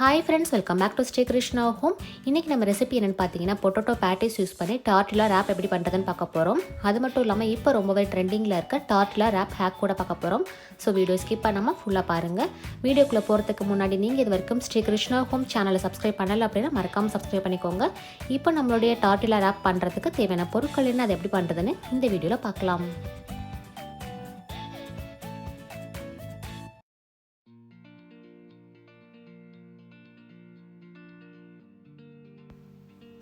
Hi friends, welcome back to Sri Krishna home. இன்றைக்கி நம்ம recipe என்னென்னு பார்த்தீங்கன்னா, பொட்டேட்டோ பேட்டிஸ் யூஸ் பண்ணி டார்ட்டிலா ரேப் எப்படி பண்ணுறதுன்னு பார்க்க போகிறோம். அது மட்டும் இல்லாமல் இப்போ ரொம்பவே ட்ரெண்டிங்கில் இருக்க டார்ட்டிலா ரேப் ஹேக் கூட பார்க்க போகிறோம். ஸோ வீடியோ ஸ்கிப் பண்ணாமல் ஃபுல்லாக பாருங்கள். வீடியோக்குள்ளே போகிறதுக்கு முன்னாடி நீங்கள் இது வரைக்கும் ஸ்ரீ கிருஷ்ணா ஹோம் சேனலை சப்ஸ்கிரைப் பண்ணலை அப்படின்னா மறக்காமல் சப்ஸ்கிரைப் பண்ணிக்கோங்க. இப்போ நம்மளுடைய டார்ட்டிலா ரேப் பண்ணுறதுக்கு தேவையான பொருட்கள் என்ன, அது எப்படி பண்ணுறதுன்னு இந்த வீடியோவில் பார்க்கலாம்.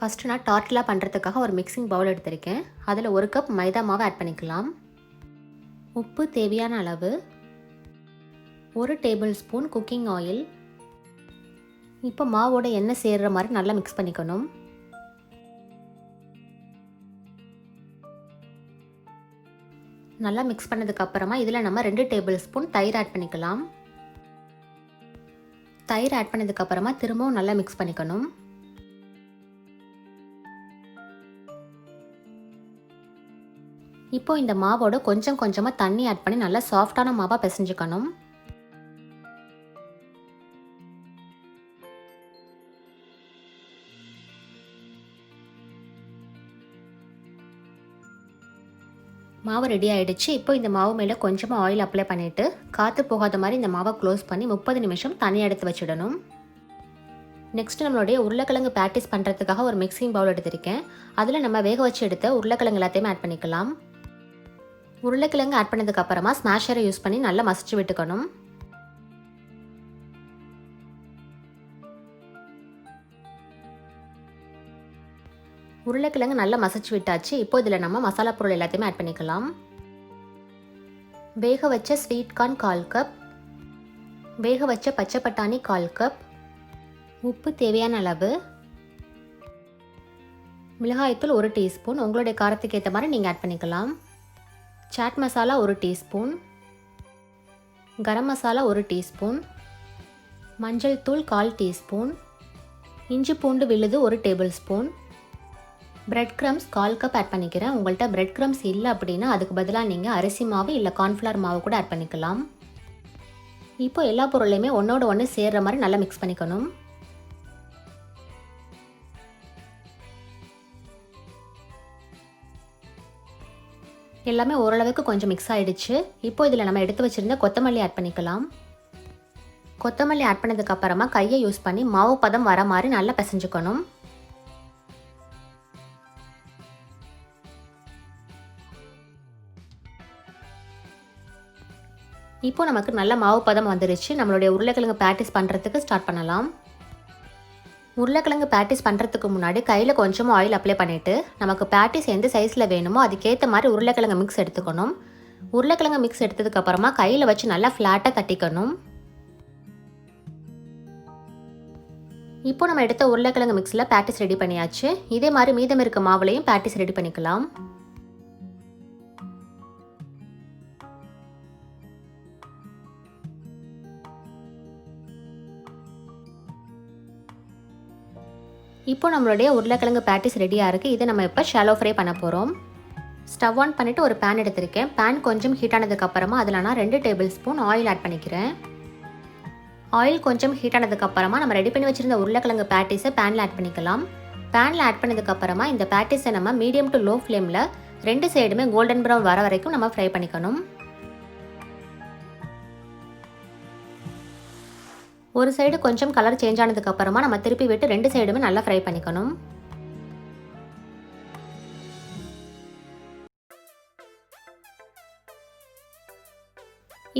ஃபஸ்ட்டு நான் டார்ட்டிலா பண்ணுறதுக்காக ஒரு மிக்சிங் பவுல் எடுத்திருக்கேன். அதில் 1 கப் மைதா மாவு ஆட் பண்ணிக்கலாம். உப்பு தேவையான அளவு, 1 டேபிள் ஸ்பூன் குக்கிங் ஆயில். இப்போ மாவோட எண்ணெய் சேர்கிற மாதிரி நல்லா மிக்ஸ் பண்ணிக்கணும். நல்லா மிக்ஸ் பண்ணதுக்கப்புறமா இதில் நம்ம 2 டேபிள் ஸ்பூன் தயிர் ஆட் பண்ணிக்கலாம். தயிர் ஆட் பண்ணதுக்கப்புறமா திரும்பவும் நல்லா மிக்ஸ் பண்ணிக்கணும். இப்போ இந்த மாவோட கொஞ்சம் கொஞ்சமாக தண்ணி ஆட் பண்ணி நல்லா சாஃப்டான மாவாக பிசைஞ்சுக்கணும். மாவு ரெடி ஆகிடுச்சு. இப்போ இந்த மாவு மேலே கொஞ்சமாக ஆயில் அப்ளை பண்ணிவிட்டு காற்று போகாத மாதிரி இந்த மாவை க்ளோஸ் பண்ணி 30 நிமிஷம் தனியாக எடுத்து வச்சிடணும். நெக்ஸ்ட் நம்மளுடைய உருளைக்கிழங்கு பேட்டிஸ் பண்ணுறதுக்காக ஒரு மிக்சிங் பவுல் எடுத்திருக்கேன். அதில் நம்ம வேக வச்சு எடுத்த உருளைக்கிழங்கு எல்லாத்தையுமே ஆட் பண்ணிக்கலாம். உருளைக்கிழங்கு ஆட் பண்ணதுக்கப்புறமா ஸ்மாஷரை யூஸ் பண்ணி நல்லா மசிச்சு விட்டுக்கணும். உருளைக்கிழங்கு நல்லா மசிச்சு விட்டாச்சு. இப்போ இதில் நம்ம மசாலா பொருள் எல்லாத்தையுமே ஆட் பண்ணிக்கலாம். வேக வச்ச ஸ்வீட் கார்ன் 1/4 கப், வேக வச்ச பச்சை பட்டாணி 1/4 கப், உப்பு தேவையான அளவு, மிளகாய்த்தூள் 1 டீஸ்பூன், உங்களுடைய காரத்துக்கு ஏற்ற மாதிரி நீங்கள் ஆட் பண்ணிக்கலாம். சாட் மசாலா 1 டீஸ்பூன், கரம் மசாலா 1 டீஸ்பூன், மஞ்சள் தூள் 1/4 டீஸ்பூன், இஞ்சி பூண்டு விழுது 1 tablespoon, bread crumbs 1/4 cup add பண்ணிக்கிறேன். உங்கள்கிட்ட பிரெட் கிரம்ஸ் இல்லை அப்படின்னா அதுக்கு பதிலாக நீங்கள் அரிசி மாவு இல்லை கார்ன்ஃப்ளவர் மாவு கூட ஆட் பண்ணிக்கலாம். இப்போ எல்லா பொருளையுமே ஒன்றோட ஒன்று சேர்கிற மாதிரி நல்லா மிக்ஸ் பண்ணிக்கணும். எல்லாமே ஓரளவுக்கு கொஞ்சம் மிக்ஸ் ஆகிடுச்சு. இப்போ இதில் நம்ம எடுத்து வச்சுருந்த கொத்தமல்லி ஆட் பண்ணிக்கலாம். கொத்தமல்லி ஆட் பண்ணதுக்கப்புறமா கையை யூஸ் பண்ணி மாவு பதம் வர மாதிரி நல்லா பிசைஞ்சுக்கணும். இப்போ நமக்கு நல்ல மாவு பதம் வந்துருச்சு. நம்மளுடைய உருளைக்கிழங்கு பேட்டிஸ் பண்ணுறதுக்கு ஸ்டார்ட் பண்ணலாம். உருளைக்கிழங்கு பேட்டிஸ் பண்ணுறதுக்கு முன்னாடி கையில் கொஞ்சமாக ஆயில் அப்ளை பண்ணிவிட்டு நமக்கு பேட்டிஸ் எந்த சைஸில் வேணுமோ அதுக்கேற்ற மாதிரி உருளைக்கிழங்கு மிக்ஸ் எடுத்துக்கணும். உருளைக்கிழங்கு மிக்ஸ் எடுத்ததுக்கப்புறமா கையில் வச்சு நல்லா ஃப்ளாட்டாக தட்டிக்கணும். இப்போ நம்ம எடுத்த உருளைக்கிழங்கு மிக்ஸில் பேட்டிஸ் ரெடி பண்ணியாச்சு. இதே மாதிரி மீதம் இருக்க மாவுலையும் பேட்டிஸ் ரெடி பண்ணிக்கலாம். இப்போ நம்மளுடைய உருளைக்கிழங்கு பேட்டிஸ் ரெடியாக இருக்குது. இதை நம்ம இப்போ ஷாலோ ஃப்ரை பண்ண போகிறோம். ஸ்டவ் ஆன் பண்ணிவிட்டு ஒரு பேன் எடுத்திருக்கேன். பேன் கொஞ்சம் ஹீட் ஆனதுக்கப்புறமா அதில் நான் 2 டேபிள் ஸ்பூன் ஆயில் ஆட் பண்ணிக்கிறேன். ஆயில் கொஞ்சம் ஹீட் ஆனதுக்கப்புறமா நம்ம ரெடி பண்ணி வச்சுருந்த உருளைக்கிழங்கு பேட்டிஸை பேனில் ஆட் பண்ணிக்கலாம். பேனில் ஆட் பண்ணதுக்கப்புறமா இந்த பேட்டிஸை நம்ம மீடியம் டு லோ ஃப்ளேமில் 2 சைடுமே கோல்டன் ப்ரௌன் வர வரைக்கும் நம்ம ஃப்ரை பண்ணிக்கணும். ஒரு சைடு கொஞ்சம் கலர் சேஞ்ச் ஆனதுக்கப்புறமா நம்ம திருப்பி விட்டு 2 சைடுமே நல்லா ஃப்ரை பண்ணிக்கணும்.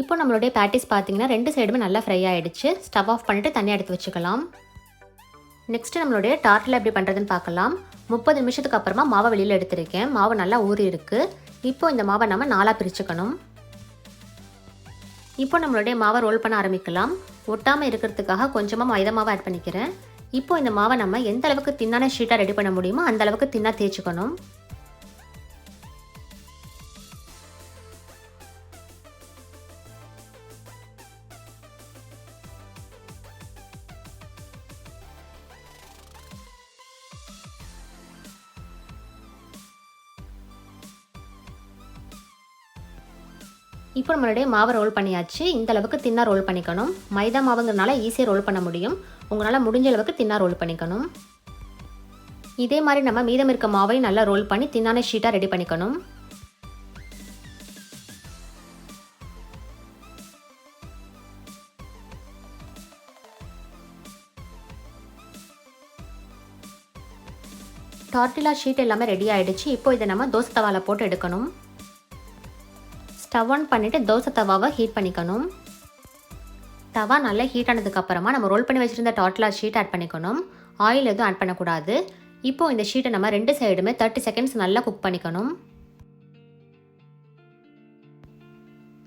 இப்போ நம்மளுடைய பேட்டிஸ் பார்த்தீங்கன்னா 2 சைடுமே நல்லா ஃப்ரை ஆகிடுச்சு. ஸ்டவ் ஆஃப் பண்ணிவிட்டு தனியாக எடுத்து வச்சுக்கலாம். நெக்ஸ்ட்டு நம்மளுடைய டார்ட்டிலா எப்படி பண்ணுறதுன்னு பார்க்கலாம். 30 நிமிஷத்துக்கு அப்புறமா மாவை வெளியில் எடுத்திருக்கேன். மாவு நல்லா ஊறி இருக்குது. இப்போ இந்த மாவை நம்ம 4ஆக பிரிச்சுக்கணும். இப்போ நம்மளுடைய மாவை ரோல் பண்ண ஆரம்பிக்கலாம். ஒட்டாமல் இருக்கிறதுக்காக கொஞ்சமாக மைதா மாவை ஆட் பண்ணிக்கிறேன். இப்போ இந்த மாவை நம்ம எந்த அளவுக்கு தின்னான ஷீட்டாக ரெடி பண்ண முடியுமோ அந்த அளவுக்கு தின்னா தேய்ச்சிக்கணும். இப்போ நம்மளுடைய மாவை ரோல் பண்ணியாச்சு. இந்த அளவுக்கு தின்னா ரோல் பண்ணிக்கணும். மைதா மாவுங்கிறனால ஈஸியாக ரோல் பண்ண முடியும். உங்களால் முடிஞ்ச அளவுக்கு தின்னா ரோல் பண்ணிக்கணும். இதே மாதிரி நம்ம மீதம் இருக்க மாவையும் நல்லா ரோல் பண்ணி தின்னான ஷீட்டாக ரெடி பண்ணிக்கணும். டார்ட்டிலா ஷீட் எல்லாமே ரெடி ஆகிடுச்சு. இப்போ இதை நம்ம தோசை தவாவில் போட்டு எடுக்கணும். ஸ்டவ் ஆன் பண்ணிவிட்டு தோசை தவாவை ஹீட் பண்ணிக்கணும். தவா நல்லா ஹீட் ஆனதுக்கப்புறமா நம்ம ரோல் பண்ணி வச்சுருந்த டார்ட்டிலா ஷீட் ஆட் பண்ணிக்கணும். ஆயில் எதுவும் ஆட் பண்ணக்கூடாது. இப்போது இந்த ஷீட்டை நம்ம 2 சைடுமே 30 செகண்ட்ஸ் நல்லா குக் பண்ணிக்கணும்.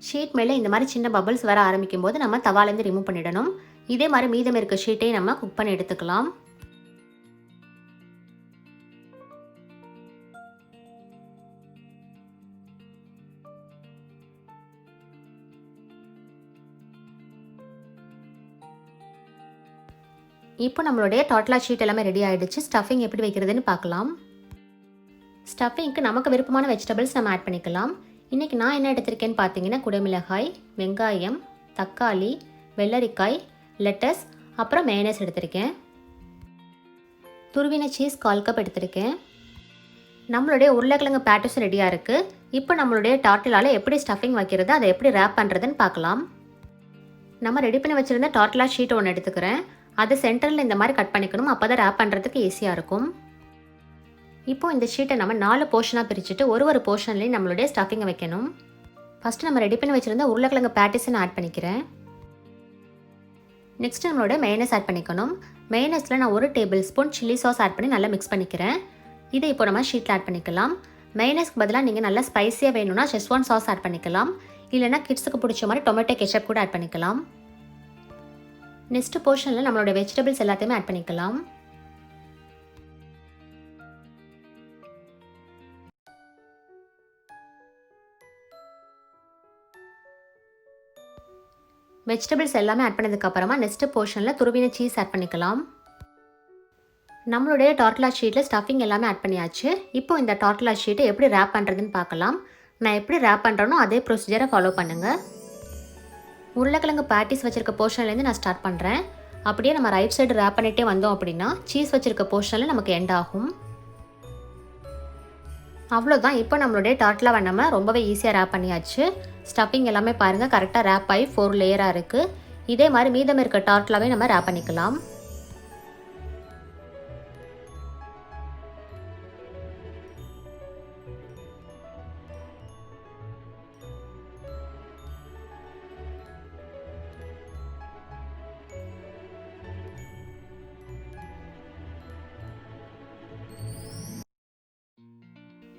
ஷீட் மேலே இந்த மாதிரி சின்ன பபிள்ஸ் வர ஆரம்பிக்கும் போது நம்ம தவாலேருந்து ரிமூவ் பண்ணிடணும். இதே மாதிரி மீதம் இருக்க ஷீட்டையும் நம்ம குக் பண்ணி எடுத்துக்கலாம். இப்போ நம்மளுடைய டார்ட்டிலா ஷீட் எல்லாமே ரெடி ஆகிடுச்சு. ஸ்டஃபிங் எப்படி வைக்கிறதுன்னு பார்க்கலாம். ஸ்டஃபிங்க்கு நமக்கு விருப்பமான வெஜிடபிள்ஸ் நம்ம ஆட் பண்ணிக்கலாம். இன்றைக்கி நான் என்ன எடுத்திருக்கேன்னு பார்த்தீங்கன்னா குடமிளகாய், வெங்காயம், தக்காளி, வெள்ளரிக்காய், லெட்டஸ், அப்புறம் மேயனஸ் எடுத்திருக்கேன். துருவின சீஸ் 1/4 கப் எடுத்திருக்கேன். நம்மளுடைய உருளைக்கிழங்கு பேட்டிஸும் ரெடியாக இருக்குது. இப்போ நம்மளுடைய டார்ட்டிலாவில் எப்படி ஸ்டஃபிங் வைக்கிறது, அதை எப்படி ரேப் பண்ணுறதுன்னு பார்க்கலாம். நம்ம ரெடி பண்ணி வச்சுருந்த டார்ட்டிலா ஷீட் ஒன்று எடுத்துக்கிறேன். அதை சென்டரில் இந்த மாதிரி கட் பண்ணிக்கணும். அப்போ தான் ரேப் பண்ணுறதுக்கு ஈஸியாக இருக்கும். இப்போது இந்த ஷீட்டை நம்ம 4 போர்ஷனாக பிரிச்சுட்டு ஒரு போர்ஷன்லேயும் நம்மளுடைய ஸ்டஃபிங்கை வைக்கணும். ஃபஸ்ட்டு நம்ம ரெடி பண்ணி வச்சுருந்த உருளைக்கிழங்கு பேட்டிஸை நான் ஆட் பண்ணிக்கிறேன். நெக்ஸ்ட் நம்மளோட மேயனஸ் ஆட் பண்ணிக்கணும். மேயனஸில் நான் 1 tablespoon chilli sauce add பண்ணி நல்லா மிக்ஸ் பண்ணிக்கிறேன். இதை இப்போ நம்ம ஷீட்டில் ஆட் பண்ணிக்கலாம். மேயனஸ்க்கு பதிலாக நீங்கள் நல்லா ஸ்பைஸியாக வேணும்னா ஷெஸ்வான் சாஸ் ஆட் பண்ணிக்கலாம். இல்லைனா கிட்ஸுக்கு பிடிச்ச மாதிரி டொமேட்டோ கெச்சப் கூட ஆட் பண்ணிக்கலாம். நெக்ஸ்ட் போர்ஷனில் நம்மளோட வெஜிடபிள்ஸ் எல்லாத்தையுமே ஆட் பண்ணிக்கலாம். வெஜிடபிள்ஸ் எல்லாமே ஆட் பண்ணதுக்கப்புறமா நெக்ஸ்ட் போர்ஷனில் துருவின சீஸ் ஆட் பண்ணிக்கலாம். நம்மளுடைய டார்ட்டிலா ஷீட்டில் ஸ்டஃபிங் எல்லாமே ஆட் பண்ணியாச்சு. இப்போ இந்த டார்ட்டிலா ஷீட்டை எப்படி ரேப் பண்ணுறதுன்னு பார்க்கலாம். நான் எப்படி ரேப் பண்ணுறேனோ அதே ப்ரொசீஜரை ஃபாலோ பண்ணுங்கள். உருளைக்கிழங்கு பேட்டிஸ் வச்சுருக்க போர்ஷன்லேருந்து நான் ஸ்டார்ட் பண்ணுறேன். அப்படியே நம்ம ரைட் சைடு ரேப் பண்ணிகிட்டே வந்தோம் அப்படின்னா சீஸ் வச்சுருக்க போர்ஷனில் நமக்கு எண்ட் ஆகும். அவ்வளோதான். இப்போ நம்மளுடைய டார்ட்டிலாவை நம்ம ரொம்பவே ஈஸியாக ரேப் பண்ணியாச்சு. ஸ்டஃபிங் எல்லாமே பாருங்கள் கரெக்டாக ரேப் ஆகி 4 லேயராக இருக்குது. இதே மாதிரி மீதம் இருக்க டார்ட்டிலாவே நம்ம ரேப் பண்ணிக்கலாம்.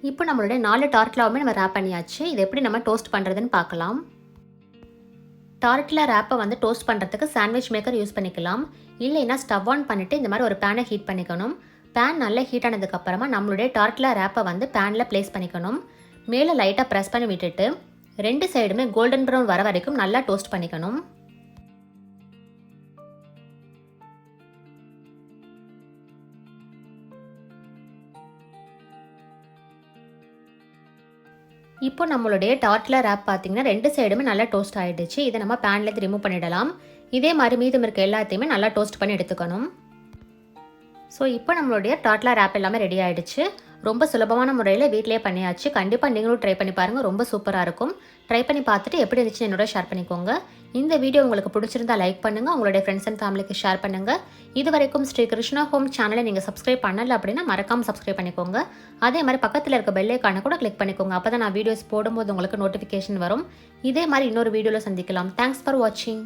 இப்போ நம்மளுடைய 4 டார்ட்டிலாவுமே நம்ம ரேப் பண்ணியாச்சு. இது எப்படி நம்ம டோஸ்ட் பண்ணுறதுன்னு பார்க்கலாம். டார்ட்டிலா ரேப்பை வந்து டோஸ்ட் பண்ணுறதுக்கு சாண்ட்விச் மேக்கர் யூஸ் பண்ணிக்கலாம். இல்லைன்னா ஸ்டவ் ஆன் பண்ணிவிட்டு இந்த மாதிரி ஒரு பேனை ஹீட் பண்ணிக்கணும். பேன் நல்லா ஹீட் ஆனதுக்கப்புறமா நம்மளுடைய டார்ட்டிலா ரேப்பை வந்து பேனில் ப்ளேஸ் பண்ணிக்கணும். மேலே லைட்டாக ப்ரெஸ் பண்ணி விட்டுட்டு 2 சைடுமே கோல்டன் ப்ரௌன் வர வரைக்கும் நல்லா டோஸ்ட் பண்ணிக்கணும். இப்போ நம்மளுடைய டார்ட்டிலா ரேப் பார்த்தீங்கன்னா 2 சைடுமே நல்லா டோஸ்ட் ஆகிடுச்சு. இதை நம்ம பேன்லேருந்து ரிமூவ் பண்ணிடலாம். இதே மாதிரி மீதம் இருக்க எல்லாத்தையுமே நல்லா டோஸ்ட் பண்ணி எடுத்துக்கணும். ஸோ இப்போ நம்மளுடைய டார்ட்டிலா ரேப் எல்லாமே ரெடி ஆகிடுச்சு. ரொம்ப சுலபமான முறையில் வீட்டிலே பண்ணியாச்சு. கண்டிப்பாக நீங்களும் ட்ரை பண்ணி பாருங்கள். ரொம்ப சூப்பராக இருக்கும். ட்ரை பண்ணி பார்த்துட்டு எப்படி இருந்துச்சுன்னு என்னோட ஷேர் பண்ணிக்கோங்க. இந்த வீடியோ உங்களுக்கு பிடிச்சிருந்தா லைக் பண்ணுங்கள். உங்களுடைய ஃப்ரெண்ட்ஸ் அண்ட் ஃபேமிலிக்கு ஷேர் பண்ணுங்கள். இது வரைக்கும் ஸ்ரீ கிருஷ்ணா ஹோம் சேனலை நீங்கள் சப்ஸ்கிரைப் பண்ணலை அப்படின்னா மறக்காமல் சப்ஸ்கிரைப் பண்ணிக்கோங்க. அதே மாதிரி பக்கத்தில் இருக்க பெல் ஐகானை கூட கிளிக் பண்ணிக்கோங்க. அப்போ தான் நான் வீடியோஸ் போடும்போது உங்களுக்கு நோட்டிஃபிகேஷன் வரும். இதே மாதிரி இன்னொரு வீடியோவில் சந்திக்கலாம். தேங்க்ஸ் ஃபார் வாட்சிங்.